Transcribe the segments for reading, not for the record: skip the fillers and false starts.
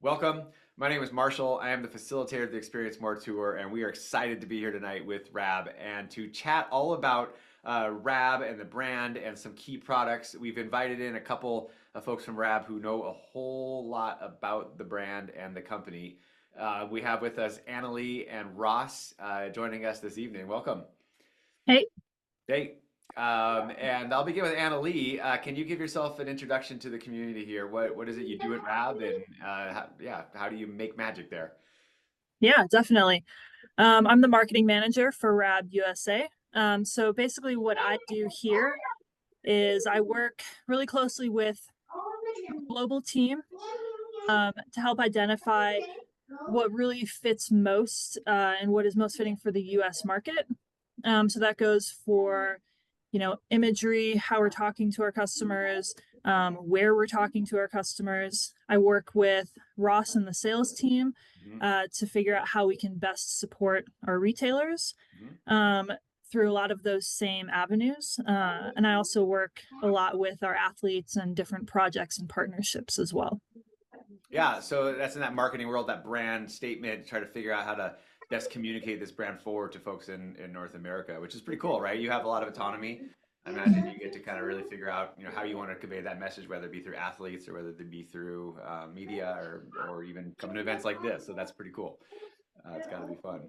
Welcome. My name is Marshall. I am the facilitator of the Experience More Tour, and we are excited to be here tonight with RAB and to chat all about RAB and the brand and some key products. We've invited in a couple of folks from RAB who know a whole lot about the brand and the company. We have with us Annalee and Ross joining us this evening. Welcome. Hey, Hey. And I'll begin with Annalee. Can you give yourself an introduction to the community here? What is it you do at RAB, and how do you make magic there? yeah, definitely. I'm the marketing manager for RAB USA. So basically, what I do here is I work really closely with the global team to help identify what really fits most and what is most fitting for the US market. So that goes for, imagery, how we're talking to our customers, where we're talking to our customers. I work with Ross and the sales team Hmm. to figure out how we can best support our retailers um, through a lot of those same avenues. And I also work a lot with our athletes and different projects and partnerships as well. Yeah, so that's in that marketing world, that brand statement, try to figure out how to best communicate this brand forward to folks in North America, which is pretty cool, right? You have a lot of autonomy. I imagine you get to kind of really figure out, how you want to convey that message, whether it be through athletes or whether it be through media or even coming to events like this. So that's pretty cool. It's got to be fun.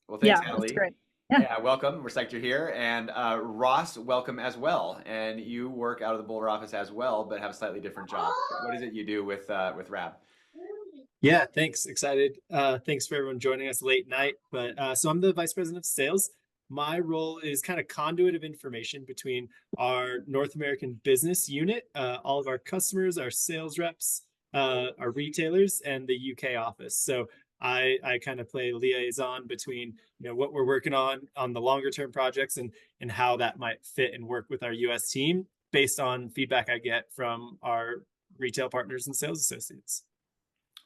Well, thanks, Yeah, that's Annalee. great. Yeah. Yeah, welcome. We're psyched you're here. And Ross, welcome as well. And you work out of the Boulder office as well, but have a slightly different job. What is it you do with RAB? Yeah, thanks. Excited. Thanks for everyone joining us late night. But so I'm the vice president of sales. My role is kind of conduit of information between our North American business unit, all of our customers, our sales reps, our retailers, and the UK office. So I kind of play liaison between what we're working on the longer term projects and how that might fit and work with our US team based on feedback I get from our retail partners and sales associates.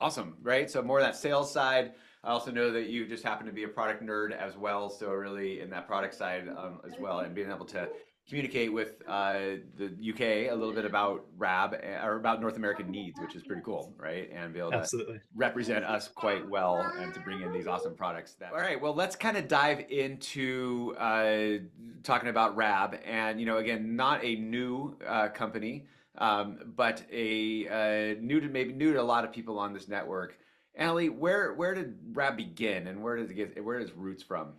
Awesome, right? So more of that sales side. I also know that you just happen to be a product nerd as well, so really in that product side as well, and being able to communicate with the UK a little bit about RAB or about North American needs, which is pretty cool, right? And be able to Absolutely. represent us quite well and to bring in these awesome products. All right, well, let's kind of dive into talking about RAB, and again, not a new company but maybe new to a lot of people on this network. Annalee, where did RAB begin, and where does roots from?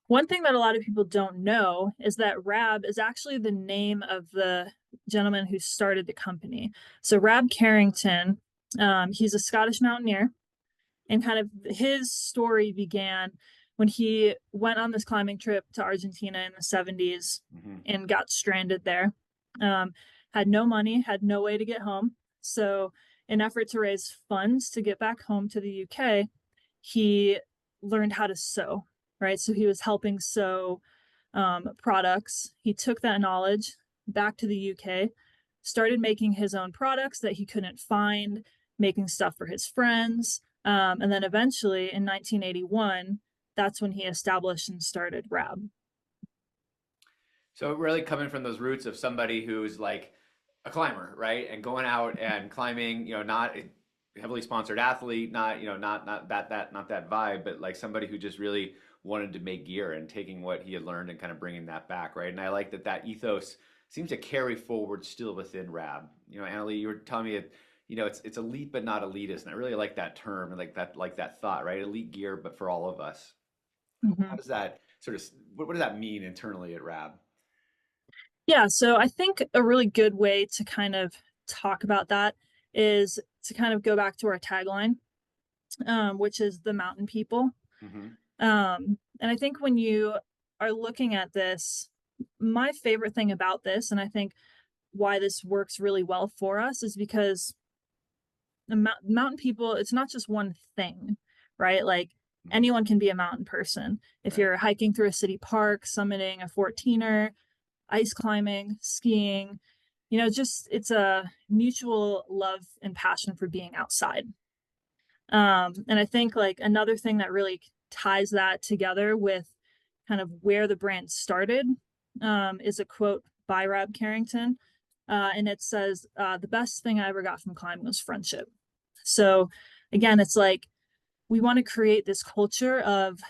One thing that a lot of people don't know is that RAB is actually the name of the gentleman who started the company. So Rab Carrington, he's a Scottish mountaineer, and kind of his story began when he went on this climbing trip to Argentina in the 70s Hmm. and got stranded there. Um, had no money, had no way to get home. So, in effort to raise funds to get back home to the UK, he learned how to sew, right? So he was helping sew products. He took that knowledge back to the UK, started making his own products that he couldn't find, making stuff for his friends. And then eventually in 1981, that's when he established and started RAB. So really coming from those roots of somebody who's like a climber, right? And going out and climbing, not a heavily sponsored athlete, not, not that vibe, but like somebody who just really wanted to make gear and taking what he had learned and kind of bringing that back, right? And I like that ethos seems to carry forward still within RAB. Annalee, you were telling me it's elite but not elitist, and I really like that term and like that thought, right? Elite gear, but for all of us. How Mm-hmm. does that sort of what does that mean internally at RAB? Yeah, so I think a really good way to kind of talk about that is to kind of go back to our tagline, which is the mountain people. Hmm. And I think when you are looking at this, my favorite thing about this, and I think why this works really well for us, is because the mountain people, it's not just one thing, right? Like Hmm. anyone can be a mountain person. If Right. you're hiking through a city park, summiting a 14er, ice climbing, skiing, just it's a mutual love and passion for being outside. And I think like another thing that really ties that together with kind of where the brand started is a quote by Rob Carrington. And it says, the best thing I ever got from climbing was friendship. So again, it's like we want to create this culture of,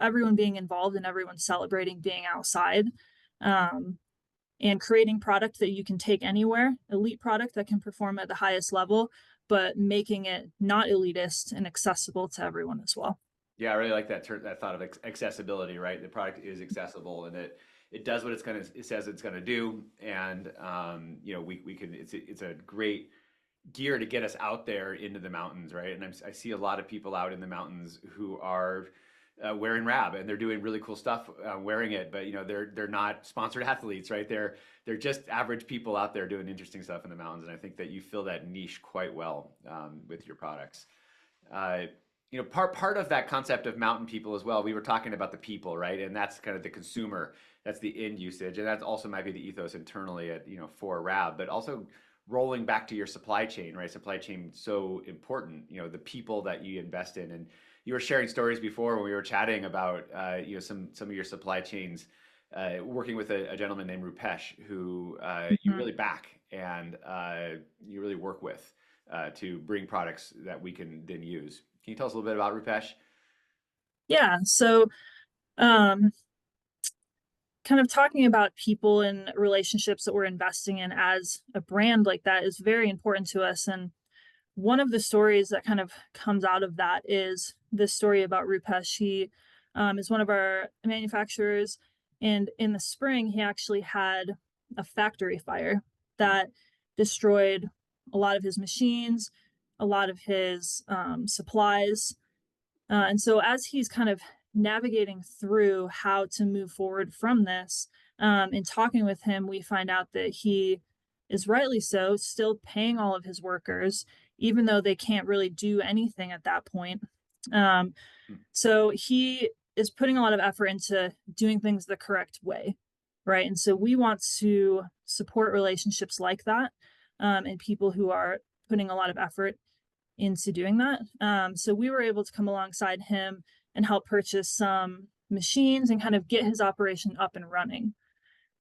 everyone being involved and everyone celebrating being outside. And creating product that you can take anywhere, elite product that can perform at the highest level, but making it not elitist and accessible to everyone as well. Yeah, I really like that thought of accessibility, right? The product is accessible and it does what it says it's gonna do, and we can it's a great gear to get us out there into the mountains, right? And I see a lot of people out in the mountains who are wearing RAB, and they're doing really cool stuff wearing it, but they're not sponsored athletes, right? They're just average people out there doing interesting stuff in the mountains, and I think that you fill that niche quite well with your products. Part of that concept of mountain people as well. We were talking about the people, right? And that's kind of the consumer. That's the end usage, and that also might be the ethos internally at for RAB, but also rolling back to your supply chain, right? Supply chain so important. The people that you invest in, and you were sharing stories before when we were chatting about some of your supply chains, working with a gentleman named Rupesh who you really back and you really work with to bring products that we can then use. Can you tell us a little bit about Rupesh? Yeah. So, kind of talking about people and relationships that we're investing in as a brand like that is very important to us. And one of the stories that kind of comes out of that is this story about Rupesh. He is one of our manufacturers, and in the spring, he actually had a factory fire that destroyed a lot of his machines, a lot of his supplies. And so, as he's kind of navigating through how to move forward from this, in talking with him, we find out that he is rightly so still paying all of his workers, even though they can't really do anything at that point. So he is putting a lot of effort into doing things the correct way, right? And so we want to support relationships like that, and people who are putting a lot of effort into doing that. So we were able to come alongside him and help purchase some machines and kind of get his operation up and running.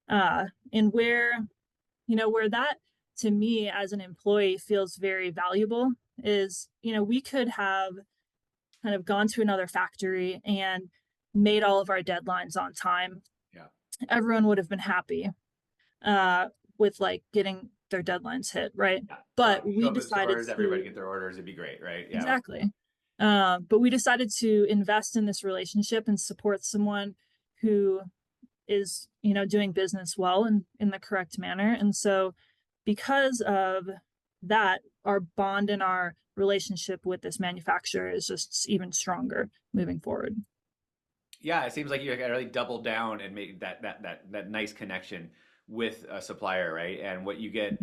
And where that to me as an employee feels very valuable is, we could have kind of gone to another factory and made all of our deadlines on time. Yeah. Everyone would have been happy with like getting their deadlines hit, right? Yeah. But we decided to everybody get their orders. It'd be great, right? Yeah. Exactly. But we decided to invest in this relationship and support someone who is, doing business well and in the correct manner. And so because of that, our bond and our relationship with this manufacturer is just even stronger moving forward. Yeah, it seems like you really doubled down and made that nice connection with a supplier, right? And what you get,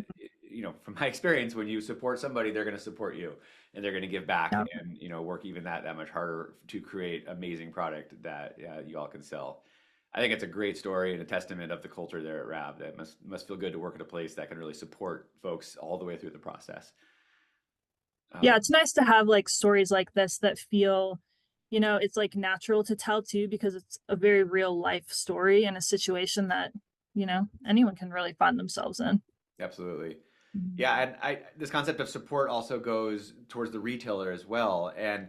from my experience, when you support somebody, they're going to support you, and they're going to give back, Yeah. and work even that much harder to create amazing product that you all can sell. I think it's a great story and a testament of the culture there at RAB. That must feel good to work at a place that can really support folks all the way through the process. Yeah, it's nice to have like stories like this that feel, it's like natural to tell too, because it's a very real life story and a situation that, anyone can really find themselves in. Absolutely. Yeah, and this concept of support also goes towards the retailer as well. And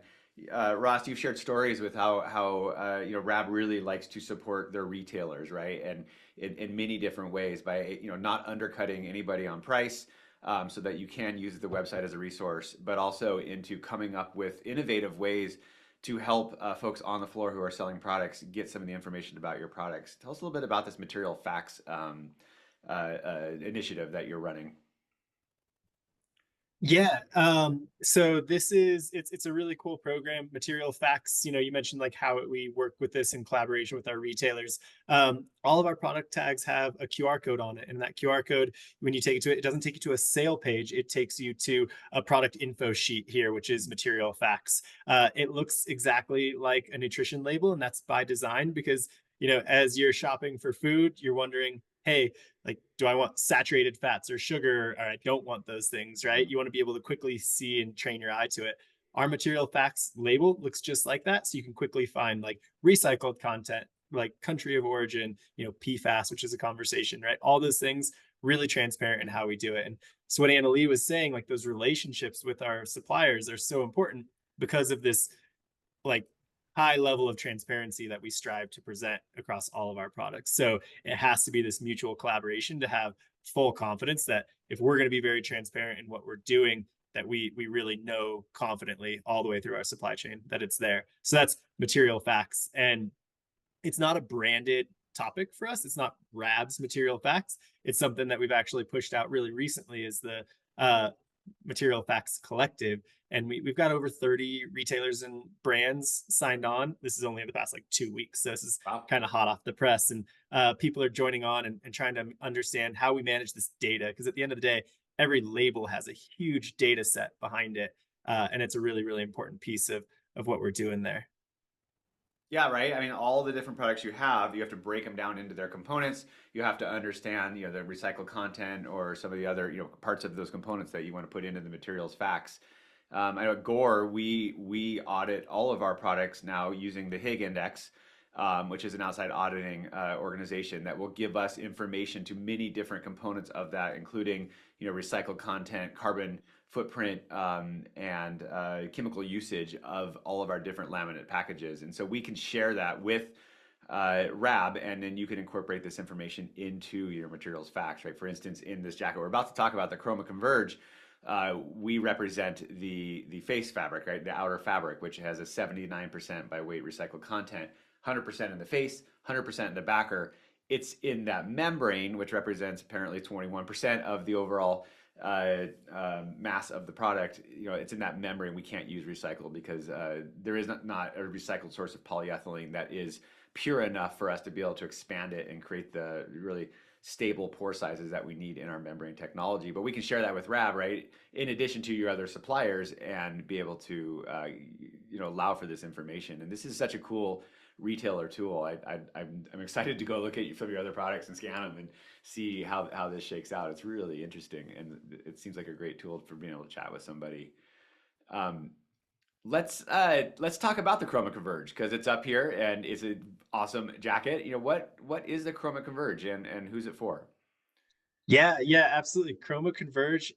Ross, you've shared stories with how RAB really likes to support their retailers, right? And in many different ways by not undercutting anybody on price, so that you can use the website as a resource, but also into coming up with innovative ways to help folks on the floor who are selling products get some of the information about your products. Tell us a little bit about this material facts initiative that you're running. Yeah. So it's a really cool program, Material Facts. You mentioned like how we work with this in collaboration with our retailers. All of our product tags have a QR code on it. And that QR code, when you take it to it, it doesn't take you to a sale page. It takes you to a product info sheet here, which is Material Facts. It looks exactly like a nutrition label, and that's by design because, as you're shopping for food, you're wondering, hey, like, do I want saturated fats or sugar, or I don't want those things, right? You want to be able to quickly see and train your eye to it. Our Material Facts label looks just like that. So you can quickly find like recycled content, like country of origin, PFAS, which is a conversation, right? All those things really transparent in how we do it. And so what Annalee was saying, like those relationships with our suppliers are so important because of this like high level of transparency that we strive to present across all of our products. So it has to be this mutual collaboration to have full confidence that if we're going to be very transparent in what we're doing, that we really know confidently all the way through our supply chain that it's there. So that's material facts. And it's not a branded topic for us. It's not RAB's material facts. It's something that we've actually pushed out really recently is the material facts collective. And we've got over 30 retailers and brands signed on. This is only in the past like 2 weeks. So this is kind of hot off the press. And people are joining on and trying to understand how we manage this data. Because at the end of the day, every label has a huge data set behind it. And it's a really, really important piece of what we're doing there. Yeah, right. I mean, all the different products you have to break them down into their components. You have to understand, the recycled content or some of the other, parts of those components that you want to put into the materials facts. I know at Gore, we audit all of our products now using the Higg Index, which is an outside auditing organization that will give us information to many different components of that, including, recycled content, carbon footprint, and chemical usage of all of our different laminate packages. And so we can share that with RAB, and then you can incorporate this information into your materials facts, right? For instance, in this jacket, we're about to talk about the Chroma Converge. We represent the face fabric, right? The outer fabric, which has a 79% by weight recycled content, 100% in the face, 100% in the backer. It's in that membrane, which represents apparently 21% of the overall mass of the product. It's in that membrane. We can't use recycled because there is not a recycled source of polyethylene that is pure enough for us to be able to expand it and create the really stable pore sizes that we need in our membrane technology. But we can share that with RAB, right? In addition to your other suppliers, and be able to allow for this information. And this is such a cool retailer tool. I'm excited to go look at some of your other products and scan them and see how this shakes out. It's really interesting, and it seems like a great tool for being able to chat with somebody. Let's talk about the Chroma Converge, because it's up here and it's an awesome jacket. What is the Chroma Converge, and who's it for? Yeah, absolutely. Chroma Converge.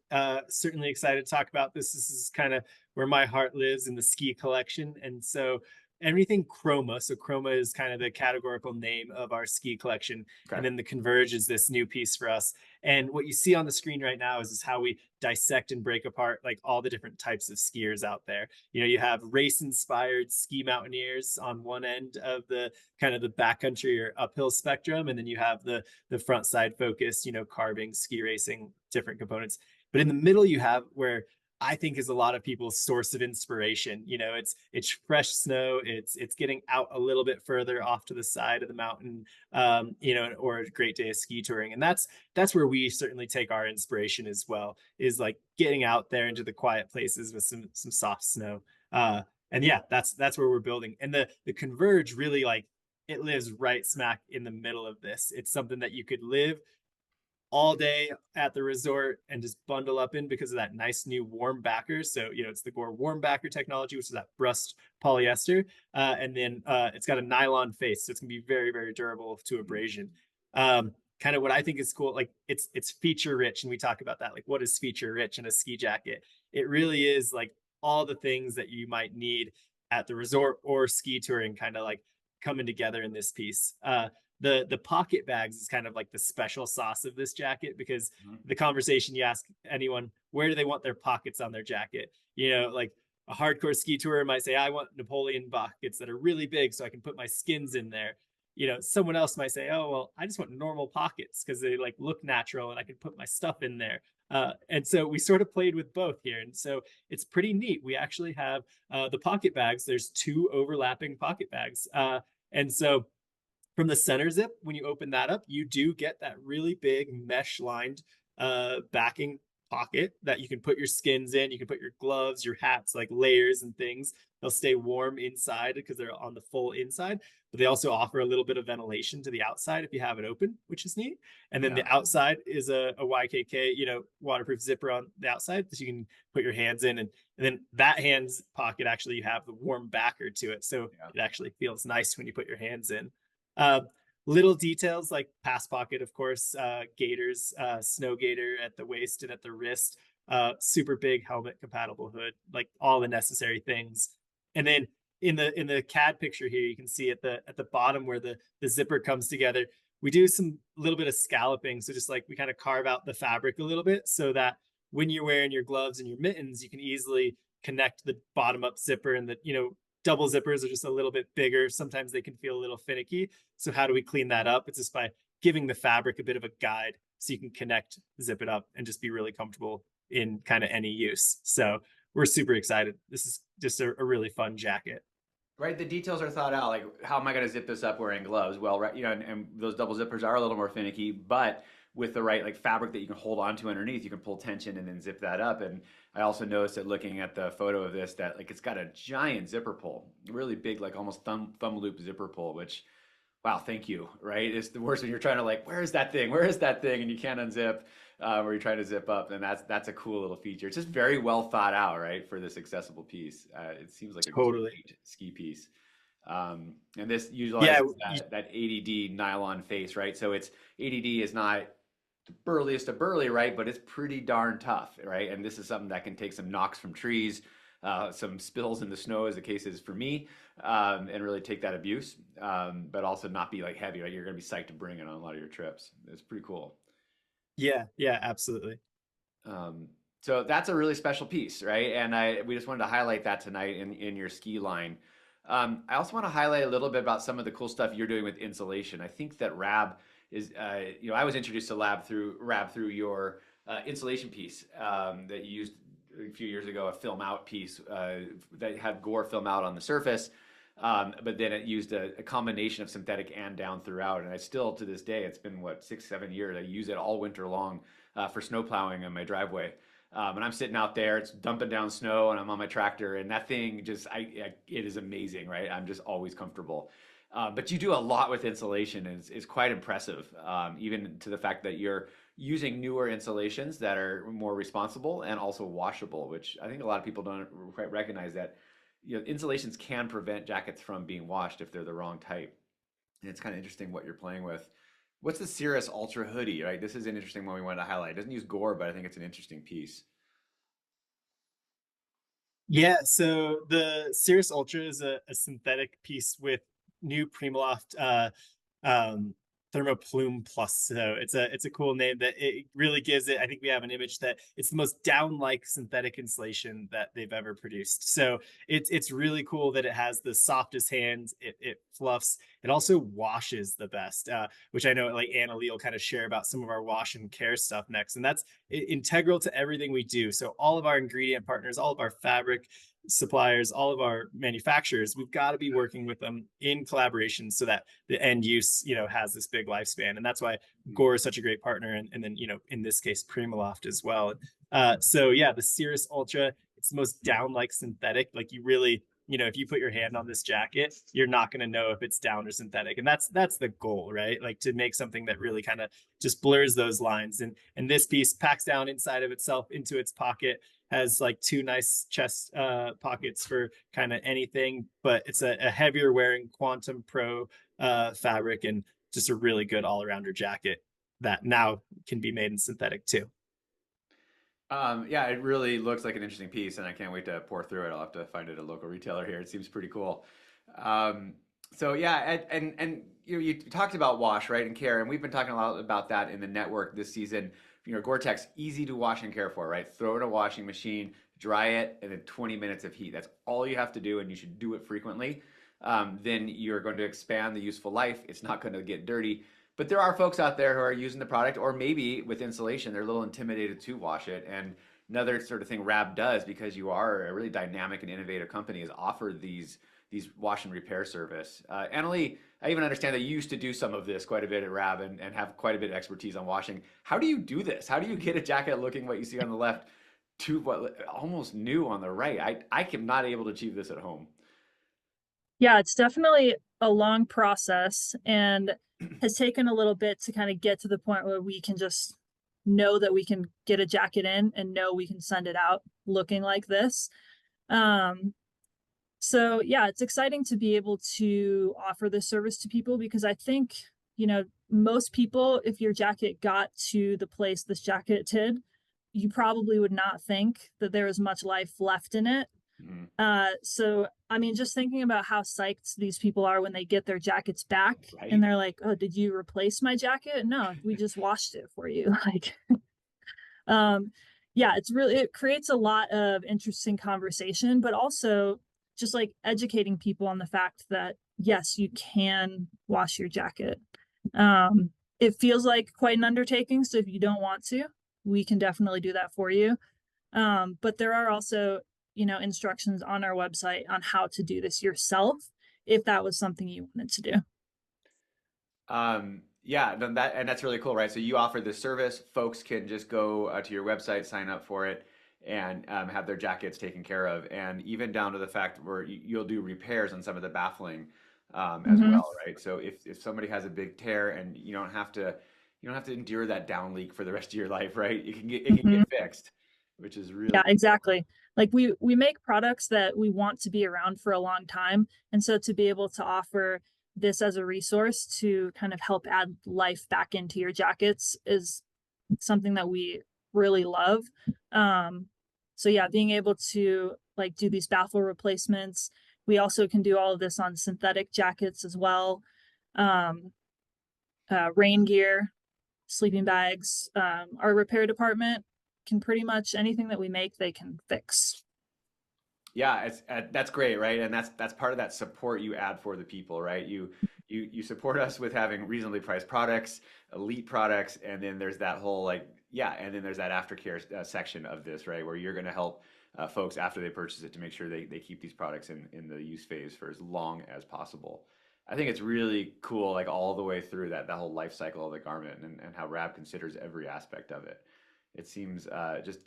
Certainly excited to talk about this. This is kind of where my heart lives in the ski collection. And so everything Chroma. So Chroma is kind of the categorical name of our ski collection. Okay. And then the Converge is this new piece for us. And what you see on the screen right now is how we dissect and break apart like all the different types of skiers out there. You have race inspired ski mountaineers on one end of the kind of the backcountry or uphill spectrum. And then you have the front side focused, carving, ski racing, different components. But in the middle, you have where I think is a lot of people's source of inspiration. It's fresh snow. It's getting out a little bit further off to the side of the mountain, or a great day of ski touring. And that's where we certainly take our inspiration as well, is like getting out there into the quiet places with some soft snow. And yeah, that's where we're building. And the Converge really, like, it lives right smack in the middle of this. It's something that you could live all day at the resort and just bundle up in because of that nice new warm backer. So, it's the Gore warm backer technology, which is that brushed polyester. And then it's got a nylon face. So it's gonna be very, very durable to abrasion. Kind of what I think is cool, like it's feature rich. And we talk about that, like what is feature rich in a ski jacket? It really is like all the things that you might need at the resort or ski touring kind of like coming together in this piece. The pocket bags is kind of like the special sauce of this jacket, because the conversation you ask anyone, where do they want their pockets on their jacket? Like a hardcore ski tourer might say, I want Napoleon pockets that are really big so I can put my skins in there. Someone else might say, oh, well, I just want normal pockets because they like look natural and I can put my stuff in there. And so we sort of played with both here. And so it's pretty neat. We actually have the pocket bags. There's 2 overlapping pocket bags. And so from the center zip, when you open that up, you do get that really big mesh lined backing pocket that you can put your skins in. You can put your gloves, your hats, like layers and things. They'll stay warm inside because they're on the full inside, but they also offer a little bit of ventilation to the outside if you have it open, which is neat. And then the outside is a YKK, waterproof zipper on the outside that you can put your hands in. And then that hands pocket, actually, you have the warm backer to it. So it actually feels nice when you put your hands in. little details like pass pocket, of course, gaiters, snow gaiter at the waist and at the wrist, super big helmet compatible hood, like all the necessary things. And then in the CAD picture here, you can see at the bottom where the zipper comes together, we do some little bit of scalloping. So just like we kind of carve out the fabric a little bit so that when you're wearing your gloves and your mittens, you can easily connect the bottom up zipper. And the, double zippers are just a little bit bigger. Sometimes they can feel a little finicky. So how do we clean that up? It's just by giving the fabric a bit of a guide so you can connect, zip it up, and just be really comfortable in kind of any use. So we're super excited. This is just a really fun jacket. Right, the details are thought out. Like, how am I going to zip this up wearing gloves? Well, right, and those double zippers are a little more finicky, but with the right like fabric that you can hold onto underneath, you can pull tension and then zip that up. And I also noticed that looking at the photo of this, that like it's got a giant zipper pull, really big, like almost thumb loop zipper pull. Which, wow, thank you. Right, it's the worst when you're trying to like, where is that thing? Where is that thing? And you can't unzip. Or you're trying to zip up, and that's a cool little feature. It's just very well thought out, right, for this accessible piece. It seems like a Totally. great ski piece. And this utilizes Yeah, that 80D nylon face, right? So it's 80D is not the burliest of burly, right? But it's pretty darn tough, right? And this is something that can take some knocks from trees, some spills in the snow, as the case is for me, and really take that abuse, but also not be like heavy, right? You're going to be psyched to bring it on a lot of your trips. It's pretty cool. yeah, absolutely. So that's a really special piece, right? And we just wanted to highlight that tonight in your ski line. I also want to highlight a little bit about some of the cool stuff you're doing with insulation. I think that RAB is, I was introduced to RAB through your insulation piece that you used a few years ago, a film out piece that had Gore film out on the surface. But then it used a combination of synthetic and down throughout. And I still, to this day, it's been what, 6, 7 years, I use it all winter long for snow plowing on my driveway. And I'm sitting out there, it's dumping down snow, and I'm on my tractor, and that thing just, it is amazing, right? I'm just always comfortable. But you do a lot with insulation, and it's quite impressive, even to the fact that you're using newer insulations that are more responsible and also washable, which I think a lot of people don't quite recognize that insulations can prevent jackets from being washed if they're the wrong type. And it's kind of interesting what you're playing with. What's the Cirrus Ultra hoodie, right? This is an interesting one we wanted to highlight. It doesn't use Gore, but I think it's an interesting piece. Yeah, so the Cirrus Ultra is a synthetic piece with new Primaloft Thermoplume Plus. So it's a cool name that it really gives it. I think we have an image that it's the most down-like synthetic insulation that they've ever produced. So it's really cool that it has the softest hands. It fluffs. It also washes the best, which I know like Annalee will kind of share about some of our wash and care stuff next. And that's integral to everything we do. So all of our ingredient partners, all of our fabric suppliers, all of our manufacturers, we've got to be working with them in collaboration so that the end use, has this big lifespan. And that's why Gore is such a great partner. And then, in this case, Primaloft as well. So yeah, the Cirrus Ultra, it's the most down like synthetic. Like you really, if you put your hand on this jacket, you're not going to know if it's down or synthetic. And that's the goal, right? Like to make something that really kind of just blurs those lines. And this piece packs down inside of itself into its pocket, has like 2 nice chest pockets for kind of anything, but it's a heavier wearing Quantum Pro fabric, and just a really good all-arounder jacket that now can be made in synthetic too. Yeah, it really looks like an interesting piece, and I can't wait to pour through it. I'll have to find it at a local retailer here. It seems pretty cool. So yeah, and you talked about wash, right, and care, and we've been talking a lot about that in the network this season. GORE-TEX, easy to wash and care for, right? Throw it in a washing machine, dry it, and then 20 minutes of heat. That's all you have to do, and you should do it frequently. Then you're going to expand the useful life. It's not going to get dirty. But there are folks out there who are using the product, or maybe with insulation, they're a little intimidated to wash it. And another sort of thing RAB does, because you are a really dynamic and innovative company, is offer these wash and repair service. Annalee, I even understand that you used to do some of this quite a bit at RAB and have quite a bit of expertise on washing. How do you do this? How do you get a jacket looking what you see on the left to what almost new on the right? I am not able to achieve this at home. Yeah, it's definitely a long process and has taken a little bit to kind of get to the point where we can just know that we can get a jacket in and know we can send it out looking like this. So yeah, it's exciting to be able to offer this service to people, because I think you know, most people, if your jacket got to the place this jacket did, you probably would not think that there was much life left in it. Mhm. So I mean, just thinking about how psyched these people are when they get their jackets back Right. and they're like, "Oh, did you replace my jacket?" No, we just washed it for you. Like, yeah, it creates a lot of interesting conversation, but also just like educating people on the fact that yes, you can wash your jacket. It feels like quite an undertaking, so if you don't want to, we can definitely do that for you. But there are also, you know, instructions on our website on how to do this yourself if that was something you wanted to do. Yeah, then that's really cool, right? So you offer this service. Folks can just go to your website, sign up for it, and have their jackets taken care of, and even down to the fact where you'll do repairs on some of the baffling as Mm-hmm. well, right? So if somebody has a big tear and you don't have to endure that down leak for the rest of your life, right? It can Mm-hmm. get fixed, which is Yeah, really cool. exactly. Like we make products that we want to be around for a long time, and so to be able to offer this as a resource to kind of help add life back into your jackets is something that we really love. Um, so yeah, being able to like do these baffle replacements. We also can do all of this on synthetic jackets as well. Um, Rain gear, sleeping bags. Our repair department can pretty much anything that we make, they can fix. Yeah, that's great, right? And that's part of that support you add for the people, right? You support us with having reasonably priced products, elite products, and then there's that whole like yeah, and then there's that aftercare section of this, right, where you're going to help folks after they purchase it to make sure they keep these products in the use phase for as long as possible. I think it's really cool, like all the way through that whole life cycle of the garment and how RAB considers every aspect of it. It seems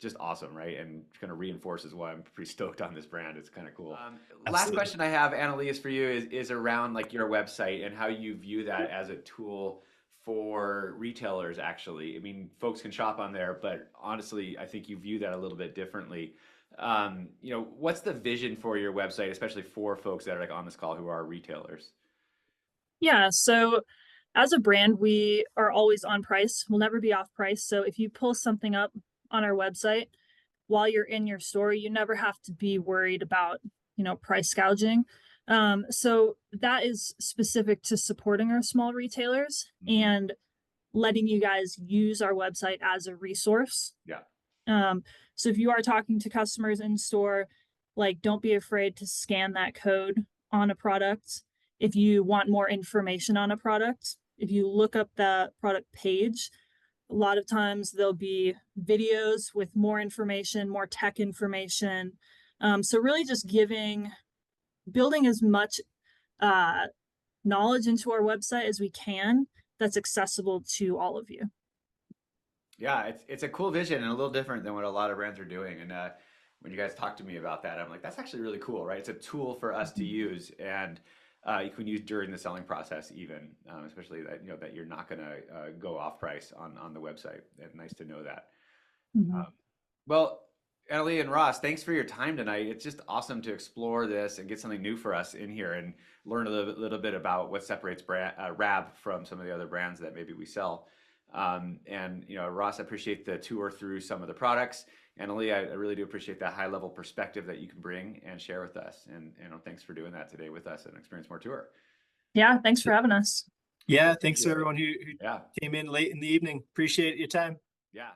just awesome, right? And kind of reinforces why I'm pretty stoked on this brand. It's kind of cool. Last Absolutely. question I have, Annalee, is for you is around like your website and how you view that as a tool for retailers. Actually, I mean, folks can shop on there, but honestly, I think you view that a little bit differently. What's the vision for your website, especially for folks that are like on this call who are retailers? Yeah, so as a brand, we are always on price. We'll never be off price. So if you pull something up on our website while you're in your store, you never have to be worried about, you know, price gouging. So that is specific to supporting our small retailers Hmm. and letting you guys use our website as a resource. Yeah. Um, so if you are talking to customers in store, like don't be afraid to scan that code on a product. If you want more information on a product, if you look up the product page, a lot of times there'll be videos with more information, more tech information. So really just building as much uh, knowledge into our website as we can that's accessible to all of you. Yeah, it's a cool vision and a little different than what a lot of brands are doing. And when you guys talk to me about that, I'm like, that's actually really cool, right? It's a tool for us to use, and you can use during the selling process, even, especially that that you're not going to go off price on the website. And nice to know that. Mhm. Well, Ellie and Ross, thanks for your time tonight. It's just awesome to explore this and get something new for us in here and learn a little bit about what separates RAB from some of the other brands that maybe we sell. And Ross, I appreciate the tour through some of the products. And Ali, I really do appreciate that high level perspective that you can bring and share with us. And thanks for doing that today with us and Experience More Tour. Yeah, thanks for having us. Yeah, Well, thanks thank to you. everyone who Yeah, came in late in the evening. Appreciate your time. yeah.